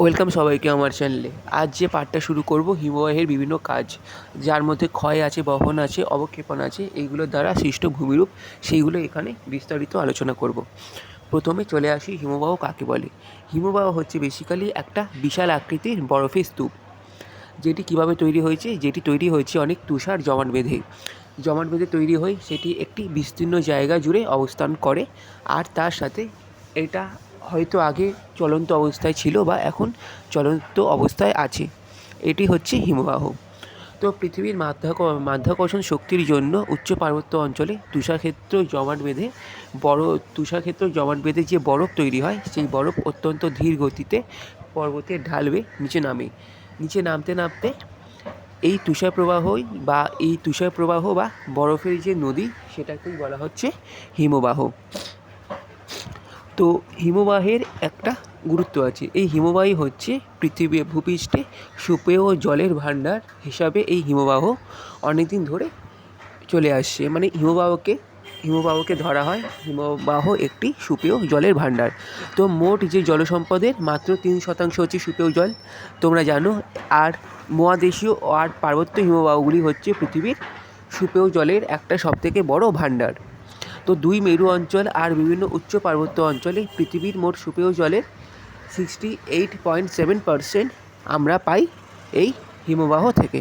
Welcome সবাইকে আমার চ্যানেলে। আজ যে পার্টটা শুরু করব হিমবাহের বিভিন্ন কাজ, যার মধ্যে ক্ষয় আছে, বহন আছে, অবক্ষেপণ আছে, এইগুলোর দ্বারা সৃষ্ট ভূমিরূপ, সেইগুলো এখানে বিস্তারিত আলোচনা করব। প্রথমে চলে আসি হিমবাহ কাকে বলে। হিমবাহ হচ্ছে বেসিক্যালি একটা বিশাল আকৃতির বরফের স্তূপ, যেটি কিভাবে তৈরি হয়েছে, যেটি তৈরি হয়েছে অনেক তুষার জমাট বেঁধে তৈরি হয়ে সেটি একটি বিস্তীর্ণ জায়গা জুড়ে অবস্থান করে। আর তার সাথে এটা হয়তো আগে চলন্ত অবস্থায় ছিল বা এখন চলন্ত অবস্থায় আছে। এটি হচ্ছে হিমবাহ। তো পৃথিবীর মাধ্যাকর্ষণ শক্তির জন্য উচ্চ পার্বত্য অঞ্চলে তুষারক্ষেত্র জমাট বেঁধে যে বরফ তৈরি হয়, সেই বরফ অত্যন্ত ধীর গতিতে পর্বতের ঢাল বেয়ে নিচে নামতে নামতে এই তুষার প্রবাহ বা বরফের যে নদী, সেটাকেই বলা হচ্ছে হিমবাহ। তো হিমবাহের একটা গুরুত্ব আছে। এই হিমবাহই হচ্ছে পৃথিবীর ভূপৃষ্ঠে সুপেয় জলের ভাণ্ডার হিসাবে এই হিমবাহ অনেকদিন ধরে চলে আসছে। মানে হিমবাহকে ধরা হয় হিমবাহ একটি সুপেয় জলের ভাণ্ডার। তো মোট যে জলসম্পদের মাত্র 3% হচ্ছে সুপেয় জল, তোমরা জানো। আর মহাদেশীয় আর পার্বত্য হিমবাহগুলি হচ্ছে পৃথিবীর সুপেয় জলের একটা সবথেকে বড় ভাণ্ডার। তো দুই মেরু অঞ্চল আর বিভিন্ন উচ্চ পার্বত্য অঞ্চলে পৃথিবীর মোট সুপেয় জলের 68.7% আমরা পাই এই হিমবাহ থেকে।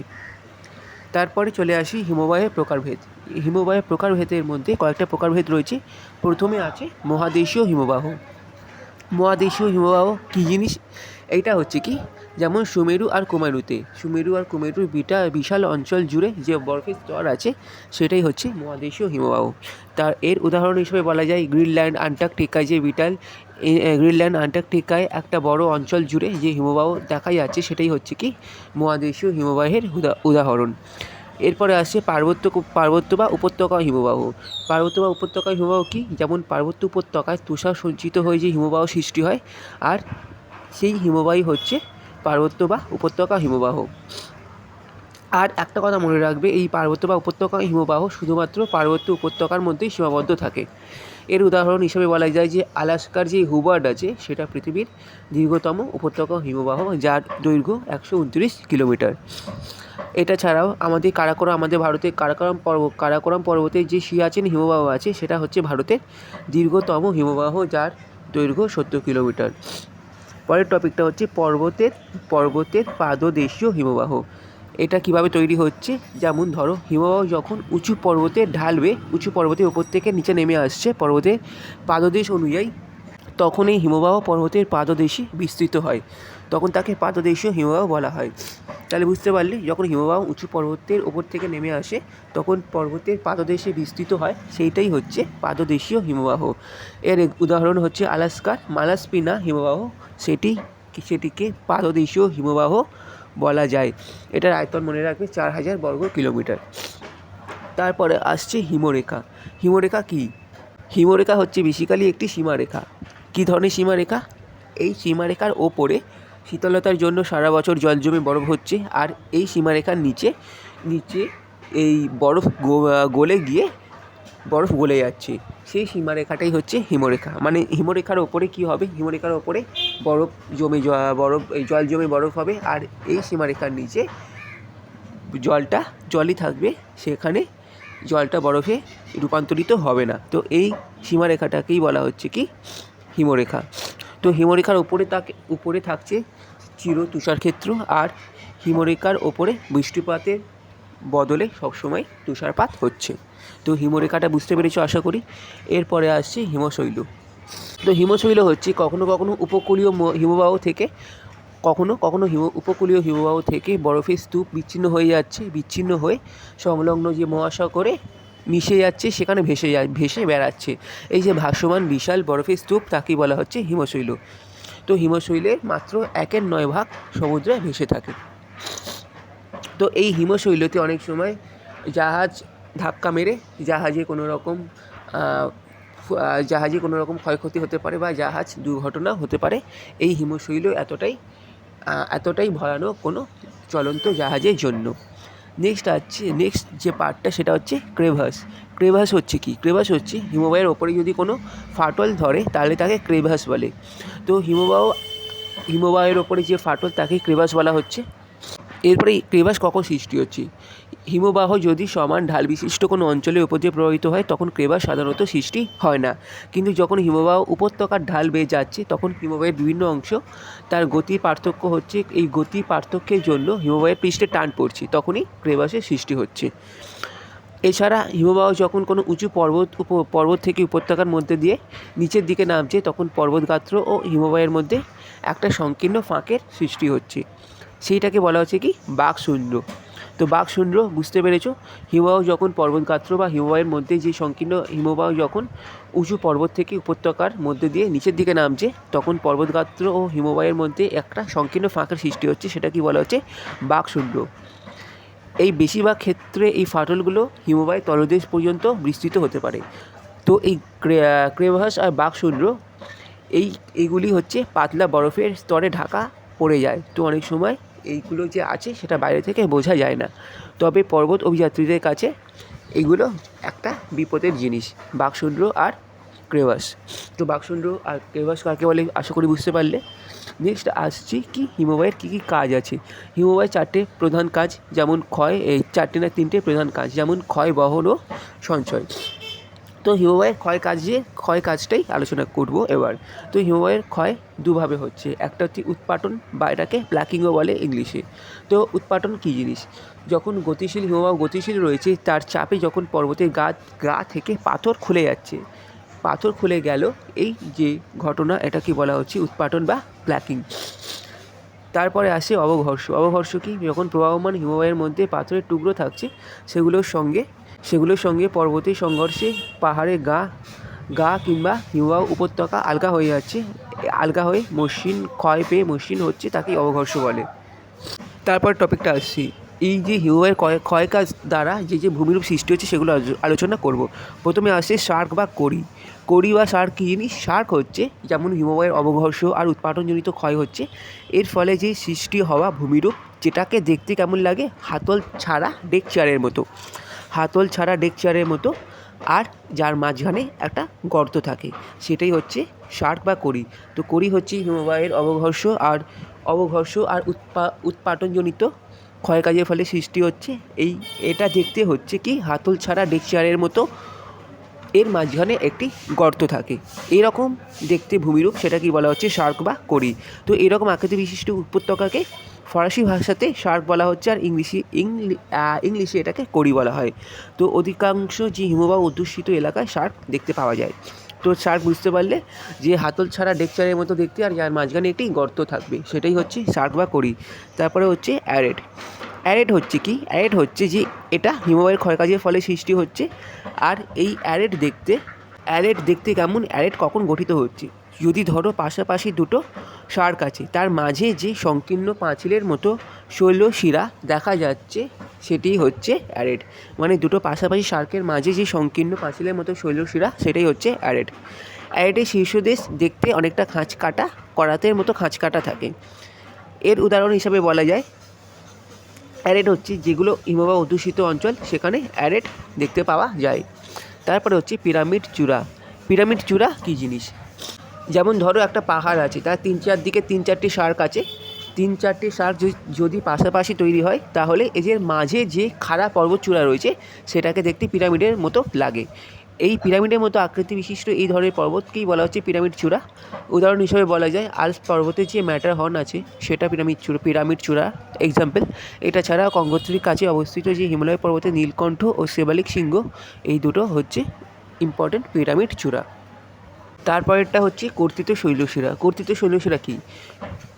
তারপরে চলে আসি হিমবাহের প্রকারভেদের মধ্যে কয়েকটা প্রকারভেদ রয়েছে। প্রথমে আছে মহাদেশীয় হিমবাহ। মহাদেশীয় হিমবাহ কী জিনিস? এইটা হচ্ছে কি, যেমন সুমেরু আর কুমেরুর বিশাল অঞ্চল জুড়ে যে বরফের স্তর আছে, সেটাই হচ্ছে মহাদেশীয় হিমবাহ। এর উদাহরণ হিসেবে বলা যায় গ্রিনল্যান্ড আন্টার্কটিকায় একটা বড় অঞ্চল জুড়ে যে হিমবাহ দেখা যাচ্ছে, সেটাই হচ্ছে কি মহাদেশীয় হিমবাহের উদাহরণ। এরপরে আসছে পার্বত্য বা উপত্যকা হিমবাহ। কি? যেমন পার্বত্য উপত্যকায় তুষার সঞ্চিত হয়ে যে হিমবাহ সৃষ্টি হয়, আর সেই হিমবাহই হচ্ছে পার্বত্য বা উপত্যকা হিমবাহ। আর একটা কথা মনে রাখবে, এই পার্বত্য বা উপত্যকা হিমবাহ শুধুমাত্র পার্বত্য উপত্যকার মধ্যেই সীমাবদ্ধ থাকে। এর উদাহরণ হিসেবে বলা যায় যে আলাস্কার যে হুবার্ড আছে, সেটা পৃথিবীর দীর্ঘতম উপত্যকা হিমবাহ, যার দৈর্ঘ্য 129 কিলোমিটার। এটা ছাড়াও আমাদের ভারতের কারাকোরাম পর্বতের যে সিয়াচেন হিমবাহ আছে, সেটা হচ্ছে ভারতের দীর্ঘতম হিমবাহ, যার দৈর্ঘ্য 70 কিলোমিটার। পরের টপিকটা হচ্ছে পর্বতের পাদদেশীয় হিমবাহ। এটা কিভাবে তৈরি হচ্ছে? যেমন ধরো, হিমবাহ যখন উঁচু পর্বতের ওপর থেকে নিচে নেমে আসছে পর্বতের পাদদেশ অনুযায়ী, তখন এই হিমবাহ পর্বতের পাদদেশে বিস্তৃত হয়, তখন তাকে পাদদেশীয় হিমবাহ বলা হয়। তাহলে বুঝতে পারলে, যখন হিমবাহ উঁচু পর্বতের ওপর থেকে নেমে আসে, তখন পর্বতের পাদদেশে বিস্তৃত হয়, সেইটাই হচ্ছে পাদদেশীয় হিমবাহ। এর উদাহরণ হচ্ছে আলাস্কার মালাস্পিনা হিমবাহ, সেটিকে পাদদেশীয় হিমবাহ বলা যায়। এটার আয়তন মনে রাখবে 4000 বর্গ কিলোমিটার। তারপরে আসছে হিমরেখা। হিমরেখা কী? হিমরেখা হচ্ছে বেসিক্যালি একটি সীমারেখা। কী ধরনের সীমারেখা? এই সীমারেখার ওপরে শীতলতার জন্য সারা বছর জল জমে বরফ হচ্ছে, আর এই সীমারেখার নিচে এই বরফ গলে গিয়ে বরফ গলে যাচ্ছে। সেই সীমারেখাটাই হচ্ছে হিমরেখা। মানে হিমরেখার ওপরে কী হবে? হিমরেখার ওপরে জল জমে বরফ হবে, আর এই সীমারেখার নিচে জলই থাকবে, সেখানে জলটা বরফে রূপান্তরিত হবে না। তো এই সীমারেখাটাকেই বলা হচ্ছে কি হিমরেখা। তো হিমরেখার উপরে থাকছে চির তুষারক্ষেত্র, আর হিমরেখার ওপরে বৃষ্টিপাতের বদলে সবসময় তুষারপাত হচ্ছে। তো হিমরেখাটা বুঝতে পেরেছো আশা করি। এরপরে আসছে হিমশৈল। তো হিমশৈল হচ্ছে কখনো কখনো উপকূলীয় হিমবাহ থেকে বরফের স্তূপ বিচ্ছিন্ন হয়ে সংলগ্ন যে মহাসাগরে মিশে যাচ্ছে, সেখানে ভেসে বেড়াচ্ছে। এই যে ভাসমান বিশাল বরফের স্তূপ, তাকেই বলা হচ্ছে হিমশৈল। তো হিমশৈলের মাত্র 1/9 সমুদ্রে ভেসে থাকে। তো এই হিমশৈলতে অনেক সময় জাহাজ ধাক্কা মেরে জাহাজে কোনো রকম ক্ষয়ক্ষতি হতে পারে, বা জাহাজ দুর্ঘটনা হতে পারে এই হিমশৈল এতটাই ভয়ানক কোনো চলন্ত জাহাজের জন্য। নেক্সট যে পার্টটা, সেটা হচ্ছে ক্রেভাস হচ্ছে কি? ক্রেভাস হচ্ছে হিমবাহের ওপরে যদি কোনো ফাটল ধরে, তাহলে তাকে ক্রেভাস বলে। তো হিমবাহের ওপরে যে ফাটল তাকে ক্রেভাস বলা হচ্ছে। এরপরে ক্রেভাস কখন সৃষ্টি হচ্ছে? হিমবাহ যদি সমান ঢাল বিশিষ্ট কোনো অঞ্চলের উপর দিয়ে প্রবাহিত হয় তখন ক্রেভাস সাধারণত সৃষ্টি হয় না, কিন্তু যখন হিমবাহ উপত্যকার ঢাল বেয়ে যাচ্ছে তখন হিমবাহের বিভিন্ন অংশ তার গতির পার্থক্য হচ্ছে, এই গতির পার্থক্যের জন্য হিমবাহের পৃষ্ঠে টান পড়ছে, তখনই ক্রেভাসের সৃষ্টি হচ্ছে। এছাড়া হিমবাহ যখন কোনো উঁচু পর্বত থেকে উপত্যকার মধ্যে দিয়ে নিচের দিকে নামছে তখন পর্বতগাত্র ও হিমবাহের মধ্যে একটা সংকীর্ণ ফাঁকের সৃষ্টি হচ্ছে, সেইটাকে বলা হচ্ছে কি বাকশূন্ড। তো বাকশূন্ড বুঝতে পেরেছো? হিমবাহ যখন পর্বতগাত্র বা হিমবাহের মধ্যে যে সংকীর্ণ হিমবাহ যখন উঁচু পর্বত থেকে উপত্যকার মধ্যে দিয়ে নিচের দিকে নামছে তখন পর্বতগাত্র ও হিমবাহের মধ্যে একটা সংকীর্ণ ফাঁকের সৃষ্টি হচ্ছে, সেটা কি বলা হচ্ছে বাকশূন্ড। এই বেশিরভাগ ক্ষেত্রে এই ফাটলগুলো হিমবাহের তলদেশ পর্যন্ত বিস্তৃত হতে পারে। তো এই ক্রেভাস আর বাকশূন্ড এইগুলি হচ্ছে পাতলা বরফের স্তরে ঢাকা পড়ে যায়, তো অনেক সময় এইগুলো যে আছে সেটা বাইরে থেকে বোঝা যায় না, তবে পর্বত অভিযাত্রীদের কাছে এগুলো একটা বিপদের জিনিস, বাকশূন্ড আর ক্রেভাস। তো বাকশূন্ড আর ক্রেভাস কাকে বলে আশা করি বুঝতে পারলে। নেক্সট আসছি কি হিমবাহের কী কী কাজ আছে। হিমবাহের চারটে প্রধান কাজ, যেমন এই চারটে না তিনটে প্রধান কাজ, যেমন ক্ষয়, বহন ও সঞ্চয়। তো হিমবাহের ক্ষয় কাজটাই আলোচনা করব এবার। তো হিমবাহের ক্ষয় দুভাবে হচ্ছে, একটা হচ্ছে উৎপাটন বা এটাকে ব্ল্যাকিংও বলে ইংলিশে। তো উৎপাটন কী জিনিস? যখন গতিশীল হিমবাহ গতিশীল রয়েছে তার চাপে যখন পর্বতের গা থেকে পাথর খুলে গেল, এই যে ঘটনা এটাকে বলা হচ্ছে উৎপাটন বা ব্ল্যাকিং। তারপরে আসে অবঘর্ষ কি? যখন প্রবাহমান হিমবাহের মধ্যে পাথরের টুকরো থাকছে সেগুলোর সঙ্গে পর্বতের সংঘর্ষে পাহাড়ের গা কিংবা হিমবাহ উপত্যকা আলগা হয়ে মসৃণ ক্ষয় পেয়ে মসৃণ হচ্ছে, তাকেই অবঘর্ষ বলে। তারপর টপিকটা আসছি, এই যে হিমবাহের ক্ষয়কাজ দ্বারা যে ভূমিরূপ সৃষ্টি হচ্ছে সেগুলো আলোচনা করব। প্রথমে আসে শার্ক বা কড়ি বা শার্ক কী জিনিস? শার্ক হচ্ছে যেমন হিমবাহের অবঘর্ষ আর উৎপাটনজনিত ক্ষয় হচ্ছে, এর ফলে যে সৃষ্টি হওয়া ভূমিরূপ, যেটাকে দেখতে কেমন লাগে? হাতল ছাড়া ডেক চেয়ারের মতো, আর যার মাঝখানে একটা গর্ত থাকে, সেটাই হচ্ছে শার্ক বা কড়ি। তো কড়ি হচ্ছে হিমবাহের অবঘর্ষ আর উৎপাটনজনিত ক্ষয়কাজের ফলে সৃষ্টি হচ্ছে। এটা দেখতে হচ্ছে কি হাতল ছাড়া ডেক চেয়ারের মতো, এর মাঝখানে একটি গর্ত থাকে, এরকম দেখতে ভূমিরূপ, সেটা কি বলা হচ্ছে শার্ক বা কড়ি। তো এরকম আকৃতি বিশিষ্ট উপত্যকাকে ফরাসি ভাষাতে শার্ক বলা হচ্ছে, আর ইংলিশে এটাকে কড়ি বলা হয়। তো অধিকাংশ যে হিমবাহ অধ্যুষিত এলাকায় শার্ক দেখতে পাওয়া যায়। তো শার্ক বুঝতে পারলে যে হাতল ছাড়া ডেক চেয়ারের মতো দেখতে, আর যার মাঝখানে একটি গর্ত থাকবে, সেটাই হচ্ছে শার্ক বা কড়ি। তারপরে হচ্ছে অ্যারেড হচ্ছে যে এটা হিমবাহের ক্ষয়কাজের ফলে সৃষ্টি হচ্ছে। আর এই অ্যারেড দেখতে কেমন? অ্যারেড কখন গঠিত হচ্ছে? যদি ধরো পাশাপাশি দুটো শার্ক আছে, তার মাঝে যে সংকীর্ণ পাঁচিলের মতো শৈলশিরা দেখা যাচ্ছে, সেটি হচ্ছে অ্যারেড। মানে দুটো পাশাপাশি শার্কের মাঝে যে সংকীর্ণ পাঁচিলের মতো শৈলশিরা, সেটাই হচ্ছে অ্যারেড। অ্যারেডের শীর্ষদেশ দেখতে অনেকটা করাতের মতো খাঁচ কাটা থাকে। এর উদাহরণ হিসাবে বলা যায়, অ্যারেড হচ্ছে যেগুলো হিমবাহ অধ্যুষিত অঞ্চল, সেখানে অ্যারেড দেখতে পাওয়া যায়। তারপরে হচ্ছে পিরামিড চূড়া কী জিনিস? যেমন ধরো একটা পাহাড় আছে, তার চারদিকে 3-4টি শার্ক আছে, 3-4টি শার্ক যদি পাশাপাশি তৈরি হয় তাহলে এদের মাঝে যে খাড়া পর্বতচূড়া রয়েছে সেটাকে দেখতে পিরামিডের মতো লাগে। এই পিরামিডের মতো আকৃতি বিশিষ্ট এই ধরনের পর্বতকেই বলা হচ্ছে পিরামিড চূড়া। উদাহরণ হিসেবে বলা যায় আল্পস পর্বতের যে ম্যাটারহর্ন আছে সেটা পিরামিড চূড়া এক্সাম্পল। এটা ছাড়া গঙ্গোত্রীর কাছে অবস্থিত যে হিমালয় পর্বতের নীলকণ্ঠ ও শিবালিক শৃঙ্গ, এই দুটো হচ্ছে ইম্পর্টেন্ট পিরামিড চূড়া। তারপরেরটা হচ্ছে কর্তিত শৈলশিরা কী?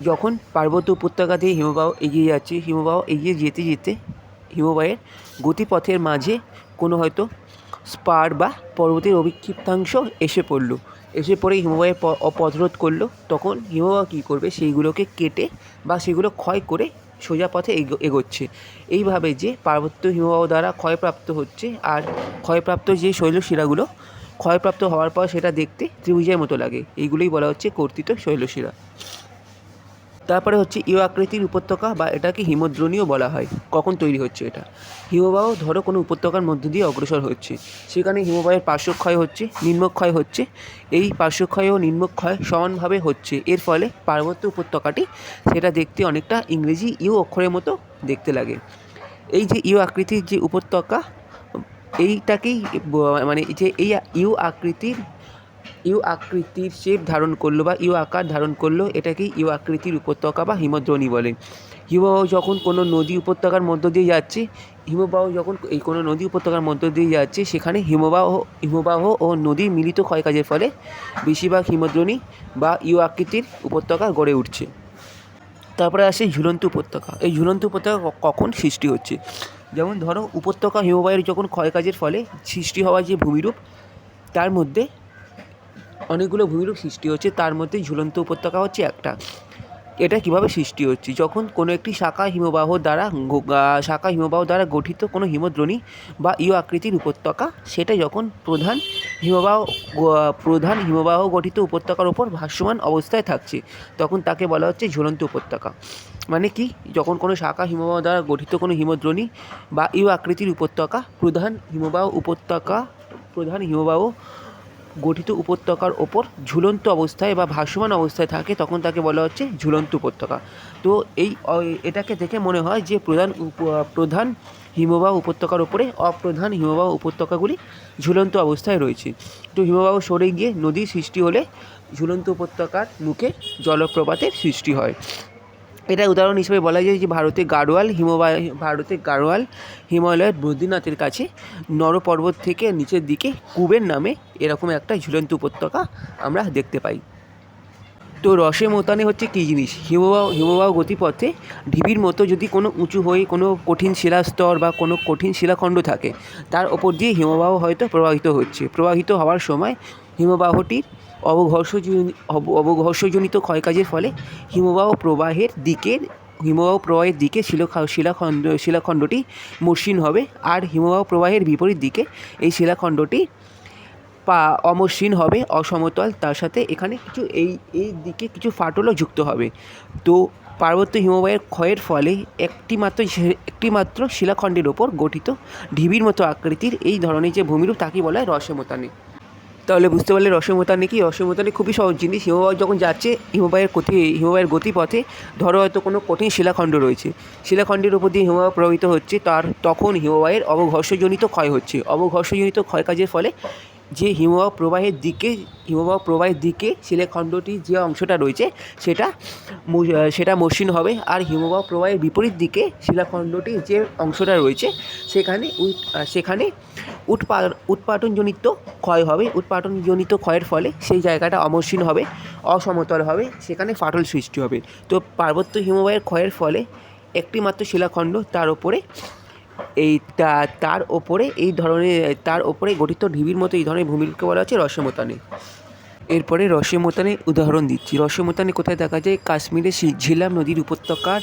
যখন পার্বত্য উপত্যকা দিয়ে হিমবাহ এগিয়ে যেতে হিমবাহের গতিপথের মাঝে কোনো হয়তো স্পার বা পর্বতের অবিক্ষিপ্তাংশ এসে পড়ে হিমবাহের পথরোধ করলো, তখন হিমবাহ কী করবে? সেইগুলোকে কেটে বা সেগুলো ক্ষয় করে সোজা পথে এগোচ্ছে। এইভাবে যে পার্বত্য হিমবাহ দ্বারা ক্ষয়প্রাপ্ত হচ্ছে, আর ক্ষয়প্রাপ্ত যে শৈলশিরাগুলো ক্ষয়প্রাপ্ত হওয়ার পর সেটা দেখতে ত্রিভুজের মতো লাগে, এইগুলোই বলা হচ্ছে কর্তিত শৈলশিরা। তারপরে হচ্ছে ইউ আকৃতির উপত্যকা বা এটাকে হিমদ্রোণীও বলা হয়। কখন তৈরি হচ্ছে এটা? হিমবাহ ধরো কোনো উপত্যকার মধ্য দিয়ে অগ্রসর হচ্ছে, সেখানে হিমবাহের পার্শ্বক্ষয় হচ্ছে, নিম্নক্ষয় হচ্ছে, এই পার্শ্বক্ষয় ও নিম্নক্ষয় সমানভাবে হচ্ছে। এর ফলে পার্বত্য উপত্যকাটি সেটা দেখতে অনেকটা ইংরেজি ইউ অক্ষরের মতো দেখতে লাগে। এই যে ইউ আকৃতির যে উপত্যকা, এইটাকেই মানে যে এই ইউ আকৃতির শেপ ধারণ করলো বা ইউ আকার ধারণ করলো, এটাকেই ইউ আকৃতির উপত্যকা বা হিমদ্রোণী বলে। হিমবাহ যখন কোনো নদী উপত্যকার মধ্য দিয়ে যাচ্ছে, কোনো নদী উপত্যকার মধ্য দিয়ে যাচ্ছে, সেখানে হিমবাহ ও নদীর মিলিত ক্ষয়কাজের ফলে বেশিরভাগ হিমদ্রোণী বা ইউ আকৃতির উপত্যকা গড়ে উঠছে। তারপরে আসে ঝুলন্ত উপত্যকা। এই ঝুলন্ত উপত্যকা কখন সৃষ্টি হচ্ছে? যেমন ধরো উপত্যকা হিমবাহের যখন ক্ষয়কাজের ফলে সৃষ্টি হওয়া যে ভূমিরূপ, তার মধ্যে অনেকগুলো ভূমিরূপ সৃষ্টি হচ্ছে, তার মধ্যে ঝুলন্ত উপত্যকা হচ্ছে একটা। এটা কিভাবে সৃষ্টি হচ্ছে? যখন কোনো একটি শাখা হিমবাহ দ্বারা গঠিত কোনো হিমদ্রোণী বা ইউ আকৃতির উপত্যকা, সেটা যখন প্রধান হিমবাহ গঠিত উপত্যকার ওপর ভাসমান অবস্থায় থাকছে, তখন তাকে বলা হচ্ছে ঝুলন্ত উপত্যকা। মানে কি? যখন কোনো শাখা হিমবাহ দ্বারা গঠিত কোনো হিমদ্রোণী বা ইউ আকৃতির উপত্যকা প্রধান হিমবাহ গঠিত উপত্যকার ওপর ঝুলন্ত অবস্থায় বা ভাসমান অবস্থায় থাকে, তখন তাকে বলা হচ্ছে ঝুলন্ত উপত্যকা। তো এটাকে দেখে মনে হয় যে প্রধান হিমবাহ উপত্যকার ওপরে অপ্রধান হিমবাহ উপত্যকাগুলি ঝুলন্ত অবস্থায় রয়েছে। তো হিমবাহ সরে গিয়ে নদীর সৃষ্টি হলে ঝুলন্ত উপত্যকার মুখে জলপ্রপাতের সৃষ্টি হয়। এটা উদাহরণ হিসেবে বলা যায় যে ভারতে গাড়োয়াল হিমালয়ের বদ্রীনাথের কাছে নর পর্বত থেকে নিচের দিকে কুবের নামে এরকম একটা ঝুলন্ত উপত্যকা আমরা দেখতে পাই। তো রসে মোতানে হচ্ছে কী জিনিস? হিমবাহ গতিপথে ঢিবির মতো যদি কোনো উঁচু হয়ে কোনো কঠিন শিলাস্তর বা কোনো কঠিন শিলাখণ্ড থাকে, তার ওপর দিয়ে হিমবাহ হয়তো প্রবাহিত হওয়ার সময় হিমবাহটির অবঘর্ষজনিত ক্ষয়কাজের ফলে হিমবাহ প্রবাহের দিকে শিলাখণ্ডটি মসৃণ হবে, আর হিমবাহ প্রবাহের বিপরীত দিকে এই শিলাখণ্ডটি অমসৃণ হবে, অসমতল। তার সাথে এখানে এই দিকে কিছু ফাটলও যুক্ত হবে। তো পার্বত্য হিমবাহের ক্ষয়ের ফলে একটিমাত্র শিলাখণ্ডের ওপর গঠিত ঢিবির মতো আকৃতির এই ধরনের যে ভূমিরূপ, তাকে বলা হয় রসে মোতানে। তাহলে বুঝতে পারলে রসে মোতানে কি? রসে মোতানে খুবই সহজ জিনিস। হিমবাহ যখন যাচ্ছে, হিমবাহের গতিপথে ধরো হয়তো কোনো কঠিন শিলাখণ্ড রয়েছে, শিলাখণ্ডের উপর দিয়ে হিমবাহ প্রবাহিত হচ্ছে, তখন হিমবাহের অবঘর্ষজনিত ক্ষয় হচ্ছে। অবঘর্ষজনিত ক্ষয়কাজের ফলে যে হিমবাহ প্রবাহের দিকে শিলাখণ্ডটি যে অংশটা রয়েছে, সেটা মসৃণ হবে, আর হিমবাহ প্রবাহের বিপরীত দিকে শিলাখণ্ডটি যে অংশটা রয়েছে, সেখানে উৎপাটনজনিত ক্ষয় হবে। উৎপাটনজনিত ক্ষয়ের ফলে সেই জায়গাটা অমসৃণ হবে, অসমতল হবে, সেখানে ফাটল সৃষ্টি হবে। তো পার্বত্য হিমবাহের ক্ষয়ের ফলে একটিমাত্র শিলাখণ্ড, তার ওপরে গঠিত ঢিবির মতো এই ধরনের ভূমিরূপকে বলা হচ্ছে রসে মোতানে। এরপরে রসে মোতানে উদাহরণ দিচ্ছি। রসে মোতানে কোথায় দেখা যায়? কাশ্মীরের ঝিলাম নদীর উপত্যকার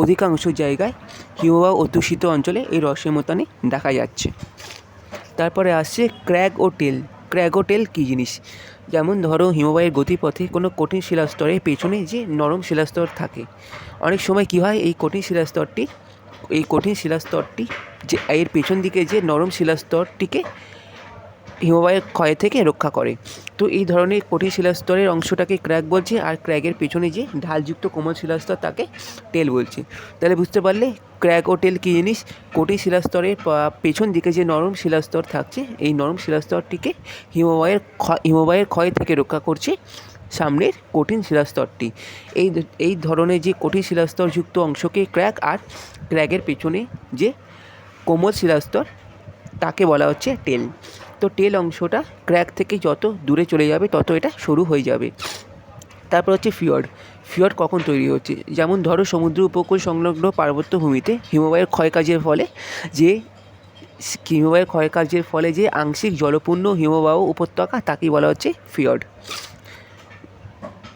অধিকাংশ জায়গায় হিমবাহ অধ্যুষিত অঞ্চলে এই রসে মোতানে দেখা যাচ্ছে। তারপরে আসছে ক্র্যাগ ও টেল কী জিনিস? যেমন ধরো হিমবাহের গতিপথে কোনো কঠিন শিলাস্তরের পেছনে যে নরম শিলাস্তর থাকে, অনেক সময় কী হয়, এই কঠিন শিলাস্তরটি যে এর পেছন দিকে যে নরম শিলাস্তরটিকে হিমবাহের ক্ষয় থেকে রক্ষা করে। তো এই ধরনের কঠিন শিলাস্তরের অংশটাকে ক্র্যাগ বলছে, আর ক্র্যাগের পেছনে যে ঢালযুক্ত কোমল শিলাস্তর তাকে টেল বলছে। তাহলে বুঝতে পারলে ক্র্যাগ ও টেল কী জিনিস? কঠিন শিলাস্তরের পেছন দিকে যে নরম শিলাস্তর থাকছে, এই নরম শিলাস্তরটিকে হিমবাহের ক্ষয় থেকে রক্ষা করছে সামনের কঠিন শিলাস্তরটি। এই ধরনের যে কঠিন শিলাস্তরযুক্ত অংশকে ক্র্যাগ, আর ক্র্যাগের পেছনে যে কোমল শিলাস্তর তাকে বলা হচ্ছে টেল। তো টেল অংশটা ক্র্যাগ থেকে যত দূরে চলে যাবে, তত এটা সরু হয়ে যাবে। তারপর হচ্ছে ফিয়র্ড কখন তৈরি হচ্ছে? যেমন ধরো সমুদ্র উপকূল সংলগ্ন পার্বত্য ভূমিতে হিমবাহের ক্ষয়কাজের ফলে যে আংশিক জলপূর্ণ হিমবাহ উপত্যকা, তাকেই বলা হচ্ছে ফিয়র্ড।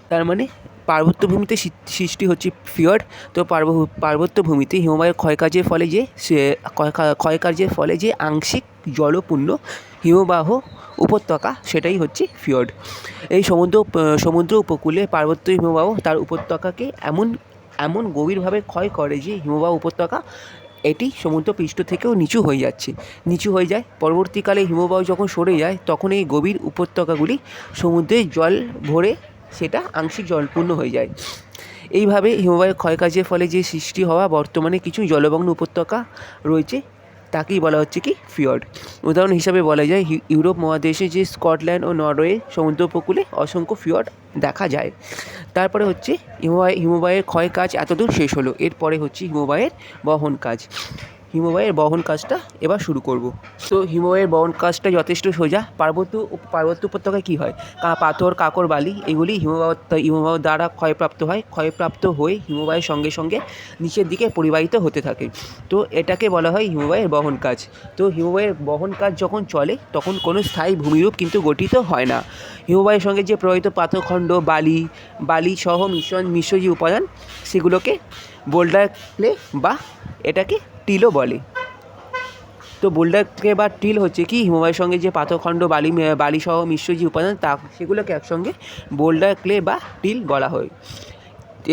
তার মানে পার্বত্য ভূমিতে সৃষ্টি হচ্ছে ফিয়র্ড। তো পার্বত্য ভূমিতে হিমবাহের ক্ষয়কার্যের ফলে যে আংশিক জলপূর্ণ হিমবাহ উপত্যকা, সেটাই হচ্ছে ফিয়র্ড। এই সমুদ্র উপকূলে পার্বত্য হিমবাহ তার উপত্যকাকে এমন গভীরভাবে ক্ষয় করে যে হিমবাহ উপত্যকা এটি সমুদ্রপৃষ্ঠ থেকেও নিচু হয়ে যাচ্ছে, নিচু হয়ে যায়। পরবর্তীকালে হিমবাহ যখন সরে যায় তখন এই গভীর উপত্যকাগুলি সমুদ্রের জল ভরে সেটা আংশিক জলপূর্ণ হয়ে যায়। এইভাবে হিমবাহের ক্ষয়কার্যের ফলে যে সৃষ্টি হওয়া বর্তমানে কিছু জলমগ্ন উপত্যকা রয়েছে তাকেই বলা হচ্ছে কি ফিয়র্ড। উদাহরণ হিসাবে বলা যায় ইউরোপ মহাদেশে যে স্কটল্যান্ড ও নরওয়ে সমুদ্র উপকূলে অসংখ্য ফিয়র্ড দেখা যায়। তারপরে হচ্ছে হিমবাহের ক্ষয় কাজ এতদূর শেষ হলো। এরপরে হচ্ছে হিমবাহের বহন কাজ। হিমবাহের বহন কাজটা এবার শুরু করব। তো হিমবাহের বহন কাজটা যথেষ্ট সোজা। পার্বত্য উপত্যকায় কী হয়, পাথর, কাঁকর, বালি এগুলি হিমবাহ দ্বারা ক্ষয়প্রাপ্ত হয়। ক্ষয়প্রাপ্ত হয়ে হিমবাহের সঙ্গে সঙ্গে নিচের দিকে পরিবাহিত হতে থাকে। তো এটাকে বলা হয় হিমবাহের বহন কাজ। তো হিমবাহের বহন কাজ যখন চলে তখন কোনো স্থায়ী ভূমিরূপ কিন্তু গঠিত হয় না। হিমবাহের সঙ্গে যে প্রবাহিত পাথরখণ্ড, বালি সহ মিশ্র যে উপাদান সেগুলোকে বোল্ডার ক্লে বা এটাকে টিলও বলে। তো বোল্ডার ক্লে বা টিল হচ্ছে কি হিমবাহের সঙ্গে যে পাথরখণ্ড, বালি সহ মিশ্র যে উপাদান সেগুলোকে একসঙ্গে বোল্ডার ক্লে বা টিল বলা হয়।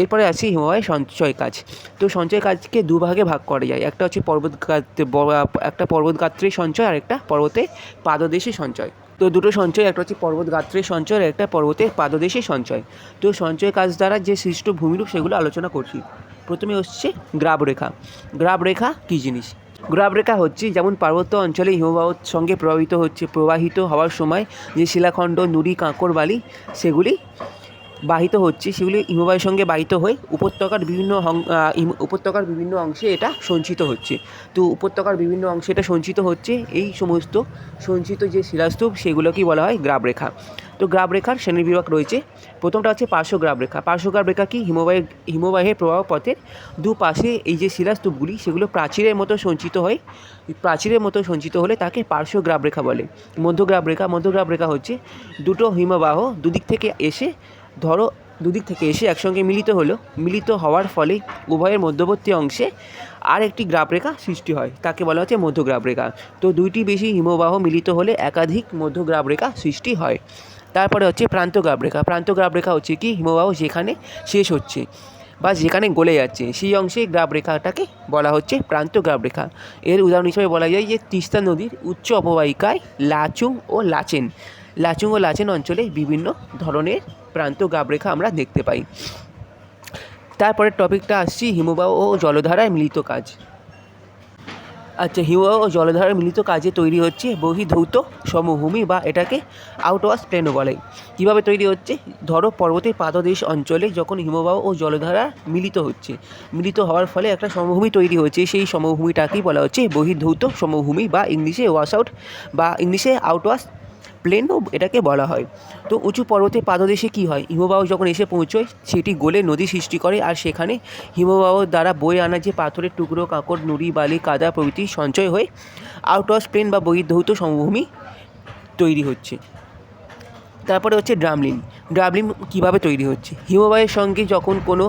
এরপরে আসি হিমবাহের সঞ্চয় কাজ। তো সঞ্চয় কাজকে দুভাগে ভাগ করা যায়। একটা হচ্ছে পর্বতগাত্রের সঞ্চয় আর একটা পর্বতের পাদদেশে সঞ্চয়। তো দুটো সঞ্চয়, একটা হচ্ছে পর্বতগাত্রের সঞ্চয় আর একটা পর্বতের পাদদেশে সঞ্চয়। তো সঞ্চয় কাজ দ্বারা যে সৃষ্ট ভূমিরূপ সেগুলো আলোচনা করছি। প্রথমে হচ্ছে গ্রাবরেখা। গ্রাবরেখা কী জিনিস? গ্রাবরেখা হচ্ছে যেমন পার্বত্য অঞ্চলে হিমবাহর সঙ্গে প্রবাহিত হওয়ার সময় যে শিলাখণ্ড, নুড়ি, কাঁকর, বালি সেগুলি সেগুলি হিমবাহের সঙ্গে বাহিত হয়ে উপত্যকার বিভিন্ন অংশে এটা সঞ্চিত হচ্ছে। তো উপত্যকার বিভিন্ন অংশে এটা সঞ্চিত হচ্ছে। এই সমস্ত সঞ্চিত যে শিলাস্তূপ সেগুলোকেই বলা হয় গ্রাবরেখা। তো গ্রাবরেখার শ্রেণীবিভাগ রয়েছে। প্রথমটা হচ্ছে পার্শ্বগ্রাবরেখা। পার্শ্বগ্রাবরেখা কি হিমবাহের প্রবাহ পথের দুপাশে এই যে শিলাস্তূপগুলি সেগুলো প্রাচীরের মতো সঞ্চিত হলে তাকে পার্শ্বগ্রাবরেখা বলে। মধ্যগ্রাবরেখা হচ্ছে দুটো হিমবাহ দুদিক থেকে এসে একসঙ্গে মিলিত হওয়ার ফলে উভয়ের মধ্যবর্তী অংশে আর একটি গ্রাবরেখা সৃষ্টি হয়, তাকে বলা হচ্ছে মধ্যগ্রাবরেখা। তো দুইটি বেশি হিমবাহ মিলিত হলে একাধিক মধ্যগ্রাবরেখা সৃষ্টি হয়। তারপরে হচ্ছে প্রান্তগ্রাবরেখা। প্রান্তগ্রাবরেখা হচ্ছে কি হিমবাহ যেখানে শেষ হচ্ছে বা যেখানে গলে যাচ্ছে সেই অংশে গ্রাবরেখাটাকে বলা হচ্ছে প্রান্তগ্রাবরেখা। এর উদাহরণ হিসেবে বলা যায় যে তিস্তা নদীর উচ্চ অববাহিকায় লাচুং ও লাচেন অঞ্চলে বিভিন্ন ধরনের প্রান্তগ্রাবরেখা আমরা দেখতে পাই। তারপরের টপিকটা আসছি হিমবাহ ও জলধারায় মিলিত কাজ। আচ্ছা, হিমবাহ ও জলধারার মিলিত কাজে তৈরি হচ্ছে বহির্ধৌত সমভূমি বা এটাকে আউটওয়াশ প্লেনও বলে। কীভাবে তৈরি হচ্ছে? ধরো পর্বতের পাদদেশ অঞ্চলে যখন হিমবাহ ও জলধারা মিলিত হওয়ার ফলে একটা সমভূমি তৈরি হচ্ছে, সেই সমভূমিটাকেই বলা হচ্ছে বহির্ধৌত সমভূমি বা ইংলিশে আউটওয়াশ প্লেনও এটাকে বলা হয়। তো উঁচু পর্বতের পাদদেশে কী হয়, হিমবাহ যখন এসে পৌঁছয় সেটি গলে নদী সৃষ্টি করে আর সেখানে হিমবাহ দ্বারা বয়ে আনা যে পাথরের টুকরো, কাঁকর, নুড়ি, বালি, কাদা প্রভৃতি সঞ্চয় হয়ে আউটওয়াশ প্লেন বা বহির্ধৌত সমভূমি তৈরি হচ্ছে। তারপরে হচ্ছে ড্রামলিন কীভাবে তৈরি হচ্ছে? হিমবাহের সঙ্গে যখন কোনো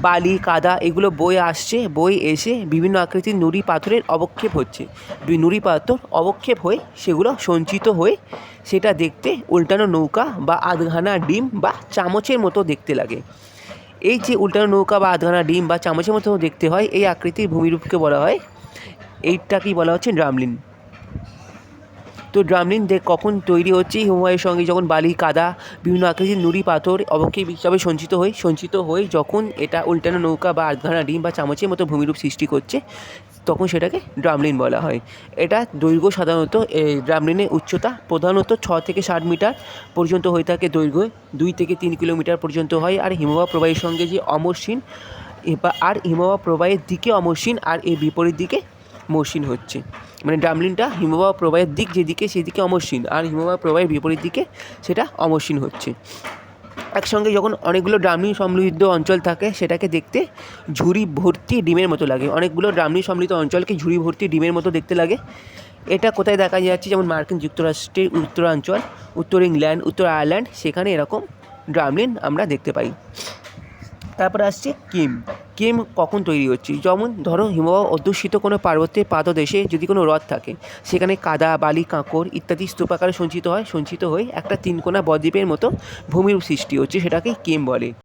বালি, কাদা এগুলো বয়ে এসে বিভিন্ন আকৃতির নুড়ি পাথরের অবক্ষেপ হচ্ছে, অবক্ষেপ হয়ে সেগুলো সঞ্চিত হয়ে সেটা দেখতে উল্টানো নৌকা বা আধখানা ডিম বা চামচের মতো দেখতে লাগে। এই যে উল্টানো নৌকা বা আধখানা ডিম বা চামচের মতো দেখতে হয় এই আকৃতির ভূমিরূপকে বলা হয়, এইটাকেই বলা হচ্ছে ড্রামলিন। তো ড্রামলিন কখন তৈরি হচ্ছে? হিমবাহের সঙ্গে যখন বালি, কাদা, বিভিন্ন আকৃতির নুড়ি পাথর অবক্ষেপ হিসাবে সঞ্চিত হয়ে যখন এটা উল্টানো নৌকা বা আধখানা ডিম বা চামচের মতো ভূমিরূপ সৃষ্টি করছে তখন সেটাকে ড্রামলিন বলা হয়। এটা দৈর্ঘ্য সাধারণত ড্রামলিনের উচ্চতা প্রধানত 6 থেকে 7 মিটার পর্যন্ত হয়ে থাকে দৈর্ঘ্য, 2 থেকে 3 কিলোমিটার পর্যন্ত হয়। আর হিমবাহ প্রবাহের সঙ্গে যে অমসৃণ আর হিমবাহ প্রবাহের দিকে অমসৃণ আর এর বিপরীত দিকে মসৃণ হচ্ছে, মানে ড্রামলিনটা হিমবাহ প্রবাহের দিক যেদিকে সেদিকে অমসৃণ আর হিমবাহ প্রবাহের বিপরীত দিকে সেটা অমসৃণ হচ্ছে। একসঙ্গে যখন অনেকগুলো ড্রামলিন সমৃদ্ধ অঞ্চল থাকে সেটাকে দেখতে ঝুড়ি ভর্তি ডিমের মতো লাগে। অনেকগুলো ড্রামলিন সমৃদ্ধ অঞ্চলকে ঝুড়ি ভর্তি ডিমের মতো দেখতে লাগে। এটা কোথায় দেখা যাচ্ছে? যেমন মার্কিন যুক্তরাষ্ট্রের উত্তরাঞ্চল, উত্তর ইংল্যান্ড, উত্তর আয়ারল্যান্ড, সেখানে এরকম ড্রামলিন আমরা দেখতে পাই। তারপরে আসছে কেম কখন তৈরি হচ্ছে? যেমন ধরো হিমবাহ অধ্যুষিত কোনো পার্বত্যের পাদদেশে যদি কোনো হ্রদ থাকে সেখানে কাদা, বালি, কাঁকর ইত্যাদি স্তূপাকারে সঞ্চিত হয়ে একটা 3 কোনা বদ্বীপের মতো ভূমিরূপ সৃষ্টি হচ্ছে, সেটাকে কেম বলে।